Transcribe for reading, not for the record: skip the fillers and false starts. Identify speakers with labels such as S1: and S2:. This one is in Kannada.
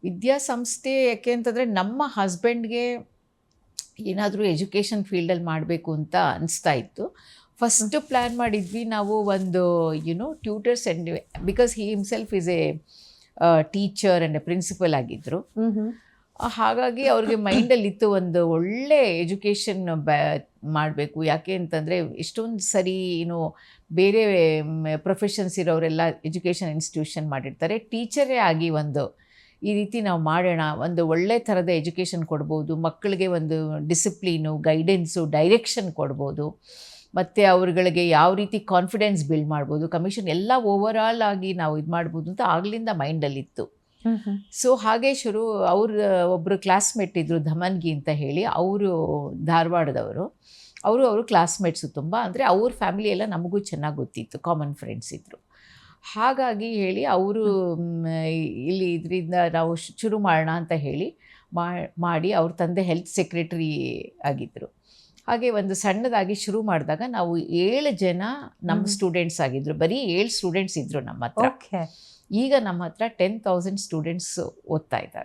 S1: ವಿದ್ಯಾಸಂಸ್ಥೆ ಯಾಕೆ ಅಂತಂದರೆ ನಮ್ಮ ಹಸ್ಬೆಂಡ್ಗೆ ಏನಾದರೂ ಎಜುಕೇಷನ್ ಫೀಲ್ಡಲ್ಲಿ ಮಾಡಬೇಕು ಅಂತ ಅನಿಸ್ತಾ ಇತ್ತು. ಫಸ್ಟು ಪ್ಲ್ಯಾನ್ ಮಾಡಿದ್ವಿ ನಾವು ಒಂದು tutors and because he himself is a teacher and principal ಆಗಿದ್ದರು. ಹಾಗಾಗಿ ಅವ್ರಿಗೆ ಮೈಂಡಲ್ಲಿತ್ತು ಒಂದು ಒಳ್ಳೆ ಎಜುಕೇಷನ್ ಮಾಡಬೇಕು. ಯಾಕೆ ಅಂತಂದರೆ ಎಷ್ಟೊಂದು ಸರಿ ಬೇರೆ ಪ್ರೊಫೆಷನ್ಸ್ ಇರೋರೆಲ್ಲ ಎಜುಕೇಷನ್ ಇನ್ಸ್ಟಿಟ್ಯೂಷನ್ ಮಾಡಿರ್ತಾರೆ. ಟೀಚರೇ ಆಗಿ ಈ ರೀತಿ ನಾವು ಮಾಡೋಣ, ಒಂದು ಒಳ್ಳೆ ಥರದ ಎಜುಕೇಷನ್ ಕೊಡ್ಬೋದು, ಮಕ್ಕಳಿಗೆ ಒಂದು ಡಿಸಿಪ್ಲೀನು, ಗೈಡೆನ್ಸು, ಡೈರೆಕ್ಷನ್ ಕೊಡ್ಬೋದು, ಮತ್ತು ಅವ್ರುಗಳಿಗೆ ಯಾವ ರೀತಿ ಕಾನ್ಫಿಡೆನ್ಸ್ ಬಿಲ್ಡ್ ಮಾಡ್ಬೋದು, ಕಮಿಷನ್ ಎಲ್ಲ ಓವರಾಲ್ ಆಗಿ ನಾವು ಇದು ಮಾಡ್ಬೋದು ಅಂತ ಆಗಲಿಂದ ಮೈಂಡಲ್ಲಿತ್ತು. ಸೊ ಹಾಗೆ ಒಬ್ಬರು ಕ್ಲಾಸ್ಮೇಟ್ ಇದ್ದರು, ಧಮನ್ಗಿ ಅಂತ ಹೇಳಿ, ಅವರು ಧಾರವಾಡದವರು. ಅವರು ಕ್ಲಾಸ್ಮೇಟ್ಸು ತುಂಬ, ಅಂದರೆ ಅವ್ರ ಫ್ಯಾಮಿಲಿ ಎಲ್ಲ ನಮಗೂ ಚೆನ್ನಾಗಿ ಗೊತ್ತಿತ್ತು, ಕಾಮನ್ ಫ್ರೆಂಡ್ಸ್ ಇದ್ದರು. ಹಾಗಾಗಿ ಹೇಳಿ ಅವರು ಇಲ್ಲಿ ಇದರಿಂದ ನಾವು ಶುರು ಮಾಡೋಣ ಅಂತ ಹೇಳಿ ಮಾಡಿ ಅವ್ರ ತಂದೆ ಹೆಲ್ತ್ ಸೆಕ್ರೆಟರಿ ಆಗಿದ್ದರು. ಹಾಗೆ ಒಂದು ಸಣ್ಣದಾಗಿ ಶುರು ಮಾಡಿದಾಗ ನಾವು 7 ಜನ ನಮ್ಮ ಸ್ಟೂಡೆಂಟ್ಸ್ ಆಗಿದ್ದರು. ಬರೀ 7 ಸ್ಟೂಡೆಂಟ್ಸ್ ಇದ್ದರು ನಮ್ಮ ಹತ್ರ. ಈಗ ನಮ್ಮ ಹತ್ರ 10,000 ಸ್ಟೂಡೆಂಟ್ಸ್ ಓದ್ತಾ ಇದ್ದಾರೆ.